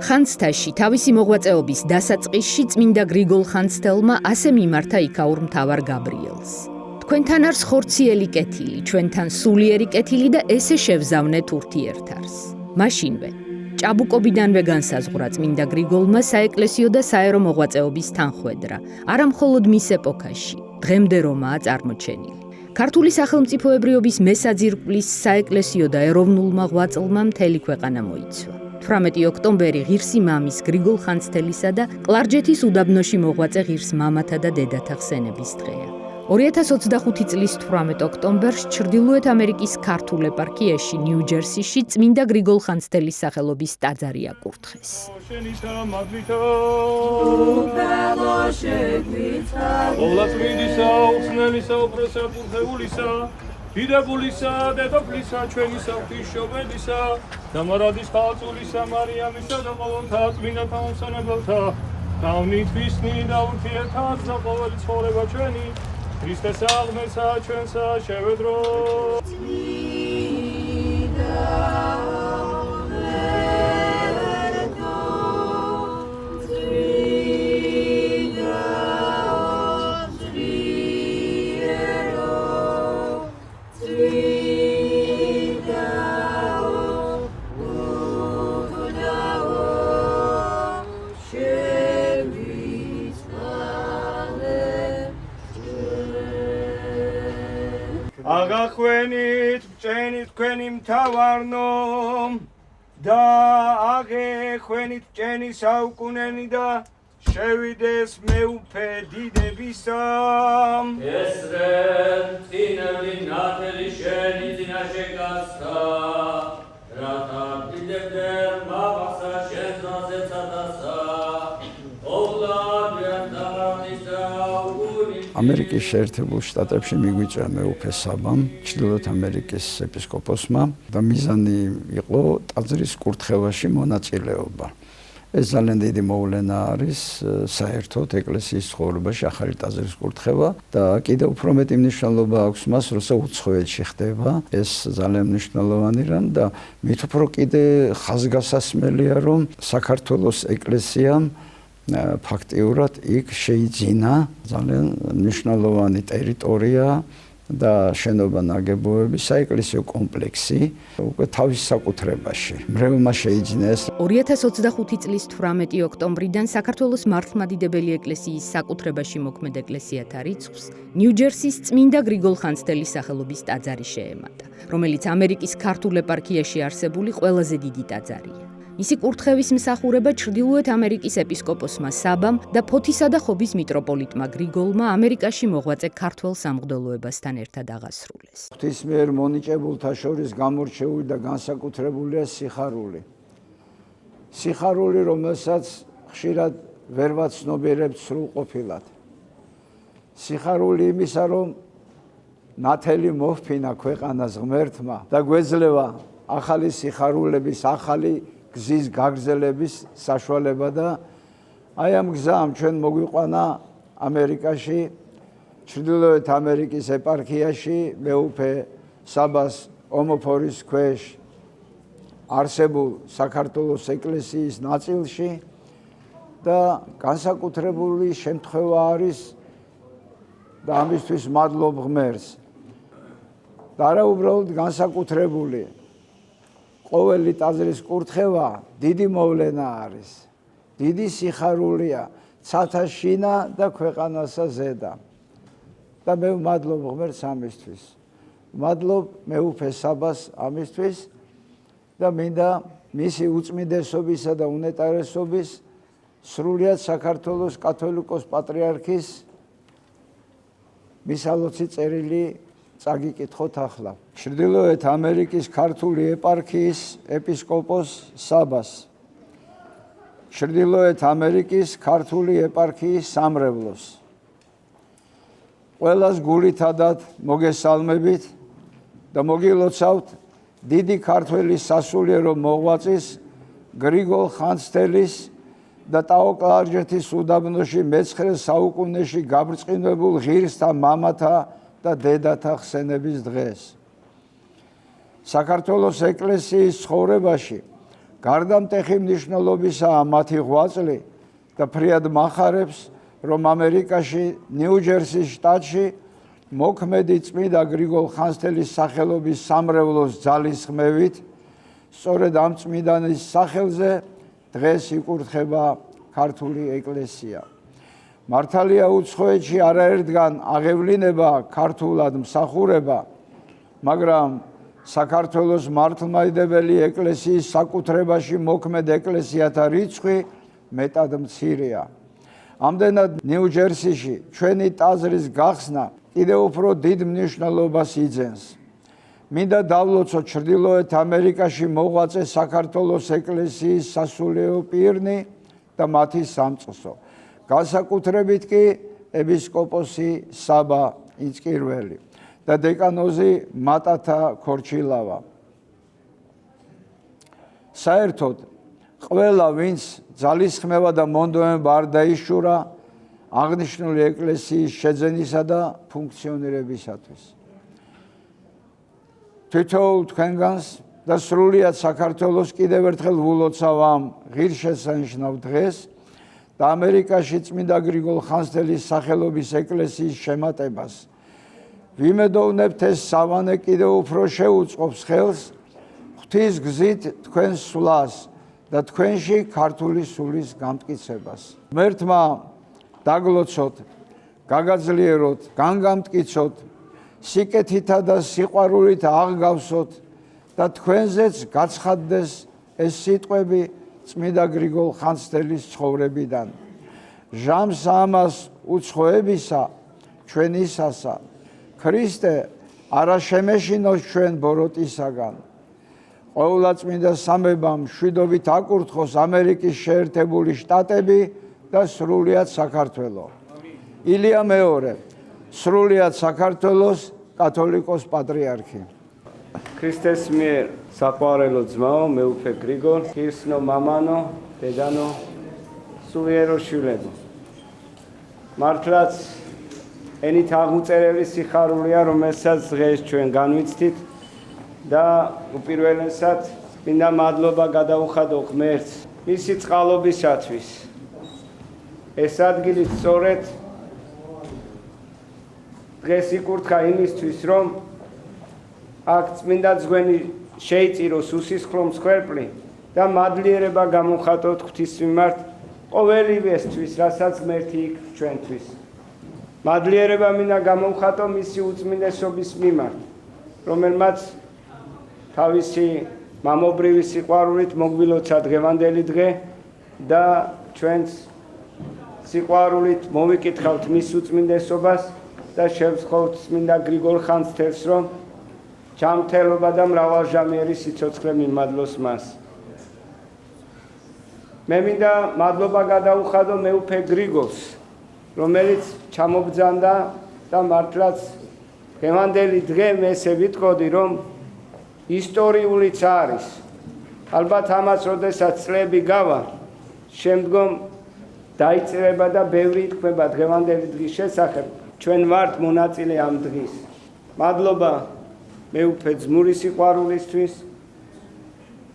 ხანძთაში თავისი მოღვაწეობის დასაწყისში წმინდა გრიგოლ ხანძთელმა ასე მიმართა იქაურ მთავარ გაბრიელს. თქვენთან არის ხორციელი კეთილი, ჩვენთან სულიერი კეთილი და ესე შევზავნეთ ურთიერთარს. მაშინვე ჭაბუკობიდანვე განსაზღვრა წმინდა გრიგოლმა საეკლესიო და საერო მოღვაწეობის თანხვედრა, არა მხოლოდ მის ეპოქაში, დღემდე რომაა წარმოჩენილი. ქართული სახელმწიფოებრიობის მესაძირკვლის საეკლესიო და ეროვნულმა ღვაწლმა მთელი ქვეყანა მოიცვა. 18 ოქტომბერი ღირსი მამის გრიგოლ ხანძთელისა და კლარჯეთის უდაბნოში მოღვაწე ღირს მამათა და დედათა ხსენების დღეა. 2025 წლის 18 ოქტომბერს ჩრდილოეთ ამერიკის ქართულ ეპარქიაში ნიუ-ჯერსიში წმინდა გრიგოლ ხანძთელის სახელობის ტაძარი აკურთხეს. დიდებულისა, დედოფლისა, ჩვენისა ღვთისმშობელისა, დამარადის ხალწულისა, მარიამისა და ყოველთა წმინდათა უმსხნებელთა, გავნითვისნი და ურთიერთად და ყოველი ცხოვრება ჩვენი, ქრისტეს აღმეცა ჩვენსა შევედრო. აღახვენით ბჭენი თქვენი მთავარნო და აღეხვენით ბჭენი საუკუნენი და შევიდეს მეუფე დიდებისა. ესრენ წინევი ნათელი შენი წინაშე გასცა, რათა დიდებდერ მაბახსა შენ ძანზე ცადასა, ოლადიან დამარნის დაუგუნი. ამერიკის შეერთებულ შტატებში მიგვიწვია მეუფე საბამ, ჩრდილოეთ ამერიკის ეპისკოპოსმა და მიზანი იყო ტაძრის კურთხევაში მონაწილეობა. ეს ძალიან დიდი მოვლენა არის საერთოდ ეკლესიის ცხოვრებაში ახალი ტაძრის კურთხევა და კიდევ უფრო მეტი მნიშვნელობა აქვს მას, როცა უცხოეთში ხდება. ეს ძალიან მნიშვნელოვანი რამ და მით უფრო კიდე ხაზგასასმელია, რომ საქართველოს ეკლესიამ ფაქტიურად იქ შეიძინა ძალიან მნიშვნელოვანი ტერიტორია და შენობა ნაგებობები, საეკლესიო კომპლექსი უკვე თავის საკუთრებაში. მრევლმა შეიძინა ეს. 2025 წლის 18 ოქტომბრიდან საქართველოს მართლმადიდებელი ეკლესიის საკუთრებაში მოქმედ ეკლესიათა რიცხვს ნიუ-ჯერსის წმინდა გრიგოლ ხანძთელის სახელობის ტაძარი შეემატა, რომელიც ამერიკის ქართულ ეპარქიაში არსებული ყველაზე დიდი ტაძარია. მისი კურთხევის მსახურება ჩრდილოეთ ამერიკის ეპისკოპოსმა საბამ და ფოთისა და ხობის მიტროპოლიტმა გრიგოლმა ამერიკაში მოღვაწე ქართველ სამღვდელოებასთან ერთად აღასრულეს. ღვთისმიერ მონიჭებულთა შორის გამორჩეული და განსაკუთრებულია სიხარული. სიხარული, რომელსაც ხშირად ვერ ვაცნობიერებთ სრულყოფილად. სიხარული იმისა, რომ ნათელი მოჰფინა ქვეყანას ღმერთმა და გვეძლევა ახალი სიხარულების, ახალი გზის გაგრძელების საშუალება და აი ამ გზამ ჩვენ მოგვიყვანა ამერიკაში, ჩრდილოეთ ამერიკის ეპარქიაში, მეუფე საბას ომოფორის ქვეშ არსებულ საქართველოს ეკლესიის ნაწილში და განსაკუთრებული შემთხვევა არის და ამისთვის მადლობ ღმერთს. და არა უბრალოდ განსაკუთრებული ყოველი ტაძრის კურთხევა დიდი მოვლენა არის, დიდი სიხარულია, ცათა შინა და ქვეყანასა ზედა. და მე ვმადლობ ღმერთს ამისთვის. ვმადლობ მეუფე საბას ამისთვის და მინდა მისი უწმინდესობისა და უნეტარესობის სრულიად საქართველოს კათოლიკოს პატრიარქის მისალოცი წერილი წაგიკითხოთ ახლა. ჩრდილოეთ ამერიკის ქართული ეპარქიის ეპისკოპოს საბას, ჩრდილოეთ ამერიკის ქართული ეპარქიის სამრევლოს, ყველას გულითადად მოგესალმებით და მოგილოცავთ დიდი ქართველი სასულიერო მოღვაწის გრიგოლ ხანძთელის და ტაო-კლარჯეთის უდაბნოში მე-9 საუკუნეში გაბრწყინებულ ღირსთა მამათა და დედათა ხსენების დღეს. საქართველოს ეკლესიის ცხოვრებაში გარდა მტეხი მნიშვნელობისაა მათი ღვაწლი და ფრიად მახარებს, რომ ამერიკაში, ნიუ-ჯერსის შტატში მოქმედი წმიდა გრიგოლ ხანძთელის სახელობის სამრევლოს ძალისხმევით, სწორედ ამ წმიდანის სახელზე დღეს იკურთხება ქართული ეკლესია. მართალია უცხოეთში არაერთგან აღევლინება ქართულად მსახურება, მაგრამ საქართველოს მართლმადიდებელი ეკლესიის საკუთრებაში მოქმედ ეკლესიათა რიცხვი მეტად მცირეა. ამდენად ნიუ-ჯერსიში ჩვენი ტაძრის გახსნა კიდევ უფრო დიდ მნიშვნელობას იძენს. მინდა დავლოცოთ ჩრდილოეთ ამერიკაში მოღვაწე საქართველოს ეკლესიის სასულიერო პირნი და მათი სამწყსო. განსაკუთრებით კი ეპისკოპოსი საბა იცკირველი და დეკანოზი მატათა ქორჩილავა. საერთოდ ყველა ვინც ძალისხმევა და მონდომება არ დაიშურა აღნიშნული ეკლესიის შეძენისა და ფუნქციონირებისათვის. თითოეულ თქვენგანს და სრულიად საქართველოს კიდევ ერთხელ ვულოცავ ამ ღირსშესანიშნავ დღეს და ამერიკაში წმინდა გრიგოლ ხანძთელის სახელობის ეკლესიის შემატებას. ვიმედოვნებთ ეს სავანე კიდევ უფრო შეუწყობს ხელს ღვთის გზით თქვენს სვლას და თქვენში ქართული სულის გამტკიცებას. ღმერთმა დაგლოცოთ, გაგაძლიეროთ, განგამტკიცოთ, სიკეთითა და სიყვარულით აღგავსოთ და თქვენზეც გაცხადდეს ეს სიტყვები წმინდა გრიგოლ ხანძთელის ცხოვრებიდან. ჟამს ამას უცხოებისა ჩვენისასა, ქრისტე არა შემეშინოს ჩვენ ბოროტისაგან. ყოვლადწმინდა სამებამ მშვიდობით აკურთხოს ამერიკის შეერთებული შტატები და სრულიად საქართველო. ილია მეორე, სრულიად საქართველოს კათოლიკოს პატრიარქი. ქრისტეს მიერ საყვარელო ძმაო, მეუფე გრიგოლ, ღირსნო მამანო, დედანო, სულიერო შვილებო. მართლაც ენით აღმოწერელი სიხარულია, რომელსაც დღეს ჩვენ განვიცდით და უპირველესად მინდა მადლობა გადაუხადო ღმერთს მისი წყალობისათვის. ეს ადგილი სწორედ დღეს იკურთხა იმისთვის, რომ აქ წმინდა ძღვენი შეიწიროს უსისხლო მსხვერპლი და მადლიერება გამოხატოთ ღვთის მიმართ ყოველივესთვის, რასაც ღმერთი იქ ჩვენთვის. მადლიერება მინდა გამოვხატო მისი უწმინდესობის მიმართ, რომელმაც თავისი მამობრივი სიყვარულით მოგვილოცა დღევანდელი დღე და ჩვენს სიყვარულით მოვიკითხავთ მის უწმინდესობას და შევსხოვთ წმინდა გრიგოლ ხანძთელს, რომ ჩამთელობა და მრავალჟამიერი სიცოცხლე მიმადლოს მას. მე მინდა მადლობა გადაუხადო მეუფე გრიგოლს, რომელიც ჩამობძანდა და მართლაც დღევანდელი დღე მე ესე ვიტყოდი, რომ ისტორიულიც არის. ალბათ ამას როდესაც წლები გავა, შემდგომ დაიწერება და ბევრი ითქმება დღევანდელი დღის შესახებ. ჩვენ ვართ მონაწილე ამ დღის. მადლობა მეუფე ძმური სიყვარულისთვის.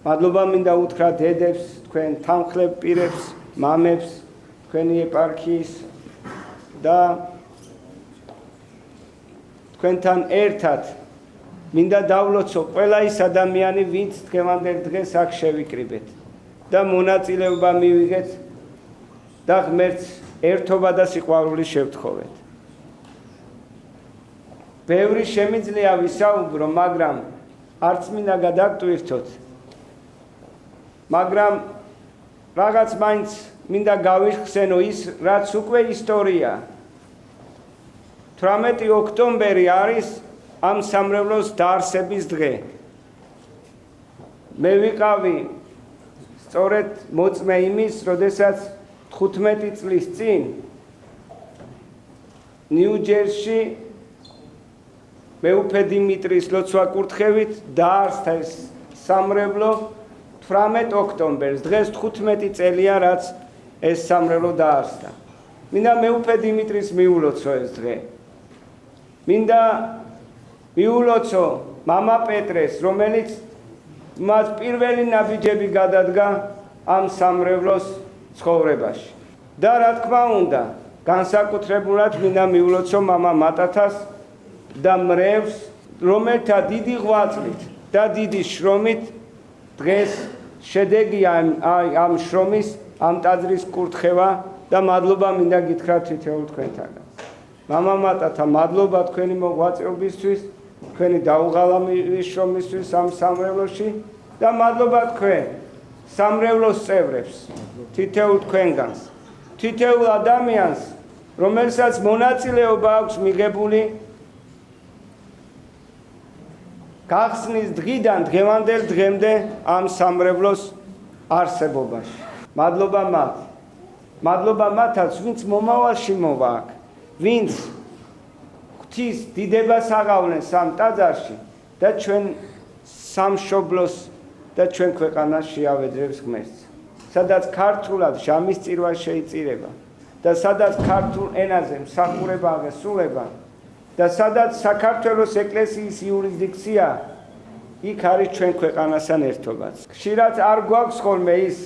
მადლობა მინდა უთხრა დედებს, თქვენ თანხლებ პირებს, მამებს, თქვენი ეპარქიის და თქვენთან ერთად მინდა დავლოცო ყველა ის ადამიანი, ვინც დღევანდელ დღეს აქ შევიკრიბეთ და მონაწილეობა მივიღეთ და ღმერთს ერთობა და სიყვარული შევთხოვეთ. ბევრი შემიძლია ვისაუბრო, მაგრამ არც მინდა გადაგტვირთოთ. მაგრამ რაღაც მაინც მინდა გავიხსენო ის, რაც უკვე ისტორია. 18 ოქტომბერი არის ამ სამრევლოს დაარსების დღე. მე ვიყავი სწორედ მოწმე იმის, როდესაც 15 წლის წინ ნიუ-ჯერსში მეუფე დიმიტრის ლოცვა-კურთხევით დაარსდა ეს სამრევლო 18 ოქტომბერს. დღეს 15 წელია, რაც ეს სამრევლო დაარსდა. მინდა მეუფე დიმიტრის მიულოცო ეს დღე. მინდა მიულოცო მამა პეტრეს, რომელიც მას პირველი ნაბიჯები გადადგა ამ სამრევლოს ცხოვრებაში. და რა თქმა უნდა, განსაკუთრებულად მინდა მივლოცო მამა მატათას და მრევლს, რომელთა დიდი ღვაწლით და დიდი შრომით დღეს შედეგი ამ შრომის, ამ ტაძრის კურთხევა და მადლობა მინდა გითხრათ თითოეულ თქვენთაგან. მამა მატათა, მადლობა თქვენი მოღვაწეობისთვის, თქვენი დაუღალამი შრომისთვის ამ სამრევლოში და მადლობა თქვენ სამრევლოს წევრებს, თითოეულ თქვენგანს, თითოეულ ადამიანს, რომელსაც მონაწილეობა აქვს მიღებული გახსნის დღიდან დღევანდელ დღემდე ამ სამრევლოს არსებობაში. მადლობა მათ. მადლობა მათაც, ვინც მომავალში მოვა აქ, ვინც ღვთის დიდებას აღავლენ სამ ტაძარში და ჩვენ სამშობლოს და ჩვენ ქვეყანას შეავედრებს ღმერთს. სადაც ქართულად ჟამის წირვა შეიწირება და სადაც ქართულ ენაზე მსახურება აღესრულება და სადაც საქართველოს ეკლესიის იურისდიქცია, იქ არის ჩვენ ქვეყანასთან ერთობაც. ხშირად არ გვაქვს ხოლმე ის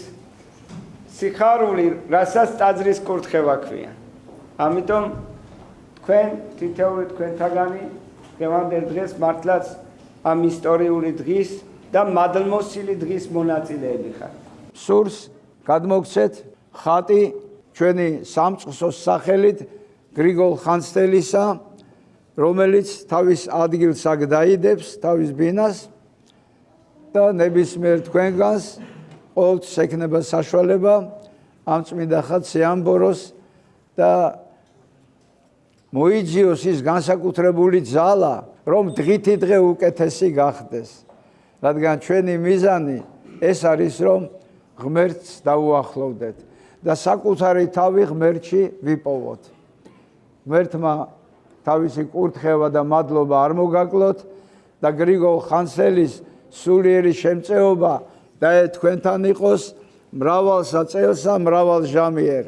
სიხარული, რასაც ტაძრის კურთხევა ქვია. ამიტომ თქვენ თითოეული თქვენთაგანი დღევანდელ დღეს მართლაც ამ ისტორიული დღის და მადლმოსილი დღის მონაწილეები ხართ. სურს გადმოგცეთ ხატი ჩვენი სამწყსოს სახელით გრიგოლ ხანძთელისა, რომელიც თავის ადგილს აქ დაიდებს, თავის ბინას და ნებისმიერ თქვენგანს ყოველთვის ექნება საშუალება ამ წმინდა ხატს ეამბოროს და მოიძიოს ის განსაკუთრებული ძალა, რომ დღითი დღე უკეთესი გახდეს. რადგან ჩვენი მიზანი ეს არის, რომ ღმერთს დაუახლოვდეთ და საკუთარი თავი ღმერთში ვიპოვოთ. ღმერთმა თავისი კურთხევა და მადლობა არ მოგაკლოთ და გრიგოლ ხანძთელის სულიერი შემწეობა და თქვენთან იყოს მრავალ საწელსა, მრავალ ჟამიერ.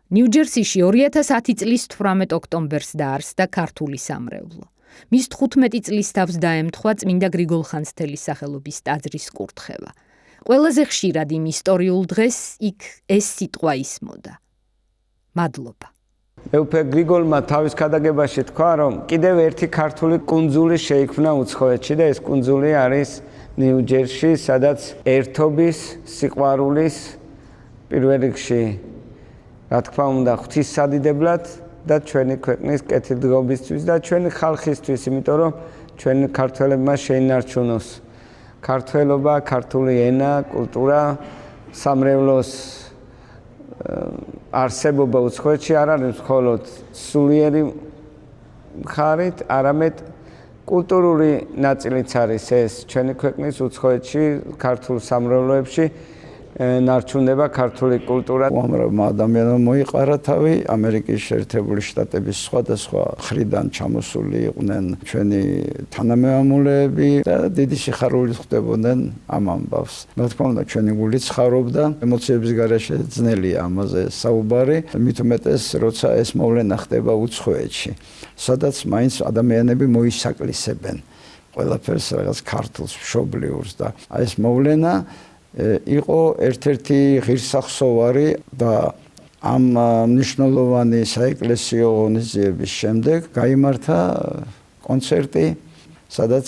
ნიუ-ჯერსიში 2010 წლის 18 ოქტომბერს დაარსდა ქართული სამრევლო. მის 15 წლის თავს დაემთხვა წმინდა გრიგოლ ხანძთელის სახელობის ტაძრის კურთხევა. ყველაზე ხშირად იმ ისტორიულ დღეს იქ ეს სიტყვა ისმოდა. მადლობა. მეუფე გრიგოლმა თავის ქადაგებაში თქვა, რომ კიდევ ერთი ქართული კუნძული შეიქმნა უცხოეთში და ეს კუნძული არის ნიუ-ჯერსი, სადაც ერთობის, სიყვარულის პირველ რიგში, რა თქმა უნდა, ღვთის სადიდებლად და ჩვენი ქვეყნის კეთილდღეობისთვის და ჩვენი ხალხისთვის, იმიტომ რომ ჩვენ ქართველებმა შეინარჩუნოს ქართველობა, ქართული ენა, კულტურა, სამრევლოს არსებობა უცხოეთში არ არის მხოლოდ სულიერი მხარით, არამედ კულტურული ნაწილიც არის ეს ჩვენი ქვეყნის უცხოეთში, ქართულ სამრევლოებში ნარჩუნდება ქართული კულტურა. უამრავმა ადამიანმა მოიყარა თავი ამერიკის შეერთებული შტატების სხვადასხვა მხრიდან ჩამოსული იყვნენ ჩვენი თანამემამულეები და დიდი სიხარულით ხვდებოდნენ ამ ამბავს. რა თქმა უნდა, ჩვენი გულიც ხარობდა, ემოციების გარეშე ძნელია ამაზე საუბარი, მით უმეტეს, როცა ეს მოვლენა ხდება უცხოეთში, სადაც მაინც ადამიანები მოისაკლისებენ ყველაფერს რაღაც ქართულს, მშობლიურს და ეს მოვლენა იყო ერთ-ერთი ღირსახსოვარი და ამ მნიშვნელოვანი საეკლესიო ღონისძიების შემდეგ გაიმართა კონცერტი, სადაც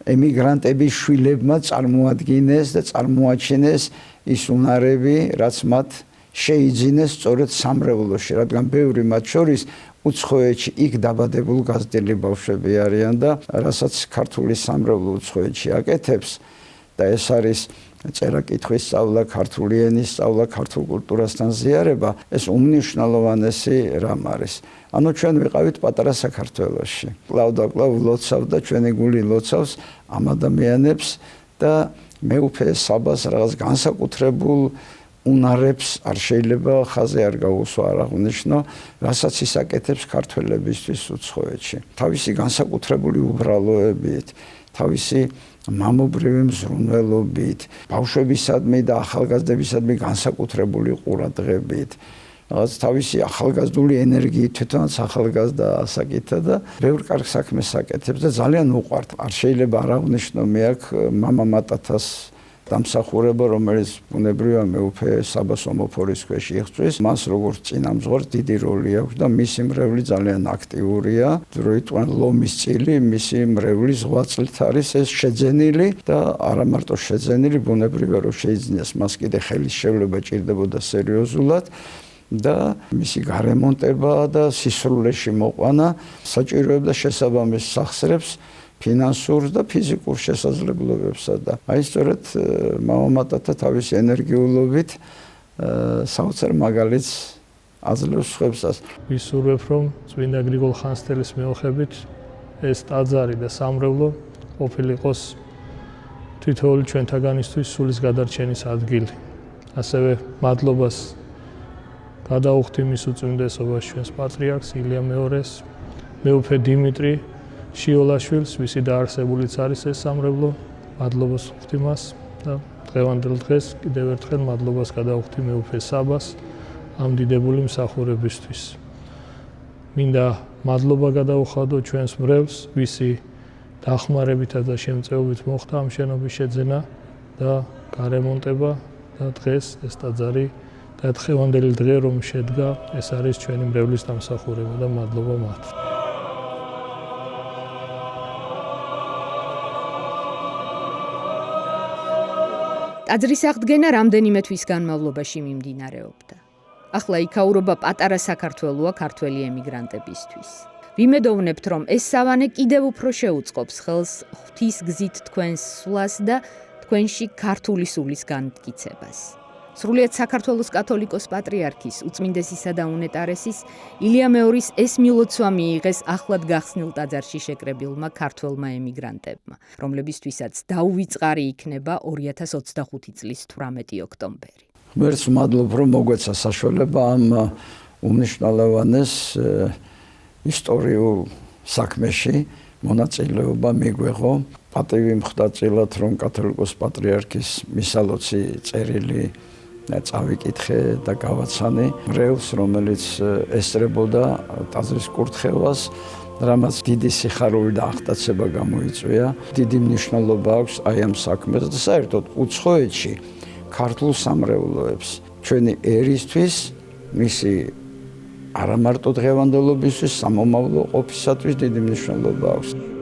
ემიგრანტების შვილებმა წარმოადგინეს და წარმოაჩინეს ის უნარები, რაც მათ შეიძინეს სწორედ სამრევლოში, რადგან ბევრი მათ შორის უცხოეთში იქ დაბადებულ გაზრდილი ბავშვები არიან და რასაც ქართული სამრევლო უცხოეთში აკეთებს და ეს არის წერა-კითხვის სწავლა, ქართული ენის სწავლა, ქართულ კულტურასთან ზიარება, ეს უმნიშვნელოვანესი რამ არის. ანუ ჩვენ ვიყავით პატარა საქართველოში. კლავ და კლავ ლოცავ და ჩვენი გული ლოცავს ამ ადამიანებს და მეუფე საბას რაღაც განსაკუთრებულ უნარებს არ შეიძლება ხაზე არ გაუსვა, არ აღნიშნო, რასაც ის აკეთებს ქართველებისთვის უცხოეთში. თავისი განსაკუთრებული უბრალოებით, თავისი მამობრივი მზრუნველობით, ბავშვებისადმი და ახალგაზრდებისადმი განსაკუთრებული ყურადღებით, რაღაც თავისი ახალგაზრდული ენერგიით თვითონაც ახალგაზრდა ასაკითა და ბევრ კარგ საქმეს აკეთებს და ძალიან უყვართ. არ შეიძლება არ აღნიშნო მე აქ მამა მატათას დამსახურება, რომელიც ბუნებრივია მეუფე საბა სომოფორის ქვეშ იღწვის. მას როგორც წინამძღვარს დიდი როლი აქვს და მისი მრევლი ძალიან აქტიურია. დროიტყვან ლომის წილი, მისი მრევლის ზღვაწლით არის ეს შეძენილი და არა მარტო შეძენილი, ბუნებრივია რომ შეიძინეს მას კიდე ხელის შევლება ჭირდებოდა სერიოზულად. და მისი გარემონტება და სისრულეში მოყვანა საჭიროებდა შესაბამის სახსრებს, ფინანსურ და ფიზიკურ შესაძლებლობებსა და აი სწორედ მამა მატათა თავის ენერგიულობით საოცარ მაგალითს აძლევს სხვებსაც. ვისურვებ რომ წმინდა გრიგოლ ხანძთელის მეოხებით ეს ტაძარი და სამრევლო ყოფილიყოს თითოეული ჩვენთაგანისთვის სულის გადარჩენის ადგილი. ასევე მადლობას გადაუხდი მის უწმინდესობას ჩვენს პატრიარქს ილია მეორეს, მეუფე დიმიტრი შიოლაშვილს, ვისი დაარსებულიც არის ეს სამრევლო. მადლობას ვუხდი მას და დღევანდელ დღეს კიდევ ერთხელ მადლობას გადაუხდი მეუფე საბას ამ დიდებული მსახურებისთვის. მინდა მადლობა გადაუხადო ჩვენს მრევლს, ვისი დახმარებითა და შემწეობით მოხდა ამ შენობის შეძენა და გარემონტება და დღეს ეს ტაძარი და დღევანდელი დღე რომ შედგა, ეს არის ჩვენი მრევლის დამსახურება და მადლობა მათ. ტაძრის აღდგენა რამდენიმე თვის განმავლობაში მიმდინარეობდა. ახლა იქაურობა პატარა საქართველოა ქართველი ემიგრანტებისთვის. ვიმედოვნებთ, რომ ეს სავანე კიდევ უფრო შეუწყობს ხელს ღვთის გზით თქვენს სვლას და თქვენში ქართული სულის განმტკიცებას. სრულიად საქართველოს კათოლიკოს პატრიარქის, უწმინდესისა და უნეტარესის ილია მეორის ეს მილოცვა მიიღეს ახლად გახსნილ ტაძარში შეკრებილმა ქართველმა ემიგრანტებმა, რომლებისთვისაც დაუვიწყარი იქნება 2025 წლის 18 ოქტომბერი. ღმერთს ვმადლობ, რომ მოგვეცა საშუალება ამ უმნიშვნელოვანეს ისტორიულ საქმეში მონაწილეობა მიგვეღო. პატივი მხდაწილად, რომ კათოლიკოს პატრიარქის მისალოცი წერილი წავიკითხე და გავაცანე მრევლს, რომელიც ესწრებოდა ტაძრის კურთხევას, რამაც დიდი სიხარული და აღტაცება გამოიწვია. დიდი მნიშვნელობა აქვს აი ამ საქმეს და საერთოდ უცხოეთში ქართულ სამრევლოებს ჩვენი ერისთვის, მისი არა მარტო დღევანდელობისთვის, სამომავლო ყოფისათვის დიდი მნიშვნელობა აქვს.